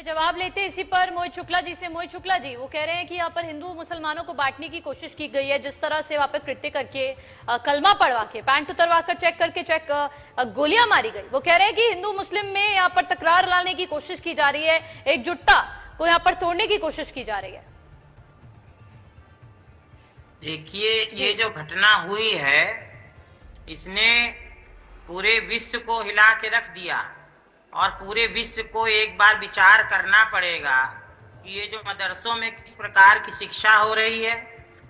जवाब लेते हैं इसी पर मोहित शुक्ला जी से। मोहित शुक्ला जी, वो कह रहे हैं कि यहाँ पर हिंदू मुसलमानों को बांटने की कोशिश की गई है, जिस तरह से वहां पर कृत्य करके कलमा पढ़वा के पैंट उतरवा कर चेक गोलियां मारी गई। वो कह रहे हैं कि हिंदू मुस्लिम में यहाँ पर तकरार लाने की कोशिश की जा रही है, एकजुटता को यहाँ पर तोड़ने की कोशिश की जा रही है। देखिए, ये जो घटना हुई है इसने पूरे विश्व को हिला के रख दिया और पूरे विश्व को एक बार विचार करना पड़ेगा कि ये जो मदरसों में किस प्रकार की शिक्षा हो रही है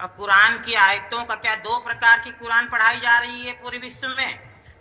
और कुरान की आयतों का क्या दो प्रकार की कुरान पढ़ाई जा रही है पूरे विश्व में।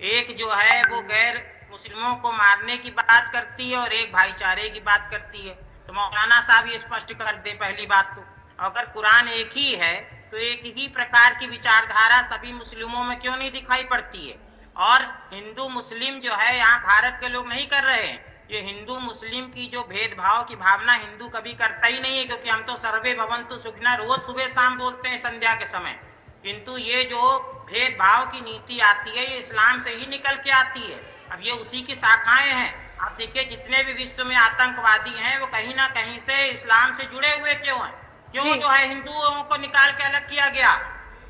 एक जो है वो गैर मुस्लिमों को मारने की बात करती है और एक भाईचारे की बात करती है। तो मौलाना साहब ये स्पष्ट कर दे पहली बात तो, अगर कुरान एक ही है तो एक ही प्रकार की विचारधारा सभी मुस्लिमों में क्यों नहीं दिखाई पड़ती है। और हिंदू मुस्लिम जो है यहाँ भारत के लोग नहीं कर रहे हैं। ये हिंदू मुस्लिम की जो भेदभाव की भावना हिंदू कभी करता ही नहीं है, क्योंकि हम तो सर्वे भवन्तु सुखिनः रोज सुबह शाम बोलते हैं संध्या के समय। किंतु ये जो भेदभाव की नीति आती है ये इस्लाम से ही निकल के आती है। अब ये उसी की शाखाएं हैं। आप देखिए जितने भी विश्व में आतंकवादी हैं वो कहीं ना कहीं से इस्लाम से जुड़े हुए क्यों हैं। क्यों जो है हिंदुओं को निकाल के अलग किया गया,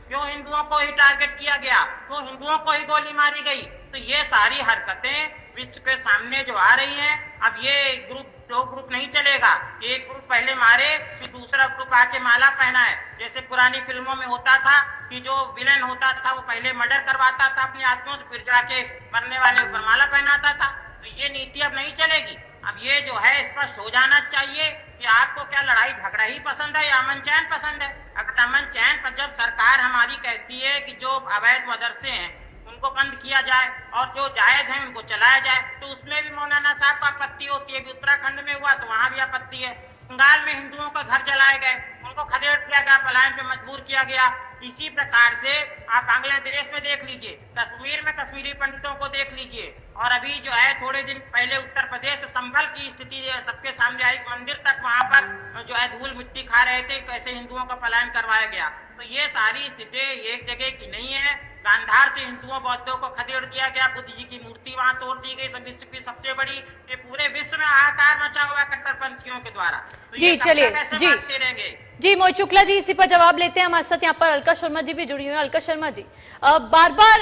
क्यों हिंदुओं को ही टारगेट किया गया, क्यों हिंदुओं को ही गोली मारी गई। तो ये सारी हरकतें विश्व के सामने जो आ रही हैं। अब ये दो ग्रुप नहीं चलेगा, एक ग्रुप पहले मारे फिर दूसरा ग्रुप आके माला पहनाए। जैसे पुरानी फिल्मों में होता था कि जो विलेन होता था वो पहले मर्डर करवाता था अपने आदमियों से, फिर जाके मरने वाले ऊपर माला पहनाता था। तो ये नीति अब नहीं चलेगी। अब ये जो है स्पष्ट हो जाना चाहिए कि आपको क्या लड़ाई झगड़ा ही पसंद है या अमन चैन पसंद है। अगर अमन चैन पर जब सरकार हमारी कहती है कि जो अवैध मदरसे हैं उनको बंद किया जाए और जो जायज है उनको चलाया जाए, तो उसमें भी मौलाना साहब को आपत्ति होती है। उत्तराखंड में हुआ तो वहां भी आपत्ति है। बंगाल में हिंदुओं का घर जलाए गए, उनको खदेड़ दिया गया, पलायन पे मजबूर किया गया। इसी प्रकार से आप बांग्लादेश में देख लीजिए, कश्मीर में कश्मीरी पंडितों को देख लीजिए, और अभी जो है थोड़े दिन पहले उत्तर प्रदेश संभल की स्थिति सबके सामने आई। मंदिर तक वहां पर जो है धूल मिट्टी खा रहे थे, कैसे हिंदुओं का पलायन करवाया गया। तो ये सारी स्थिति एक जगह की नहीं है। गांधार से हिंदुओं बौद्धों को खदेड़ दिया गया, बुद्ध जी की मूर्ति वहां तोड़ दी गई, विश्व की सबसे बड़ी, ये पूरे विश्व में हाहाकार मचा हुआ कट्टरपंथियों के द्वारा। तो जी चलिए जी मोहित शुक्ला जी, इसी पर जवाब लेते हैं। हमारे साथ यहाँ पर अलका शर्मा जी भी जुड़ी हुई है। अलका शर्मा जी, बार बार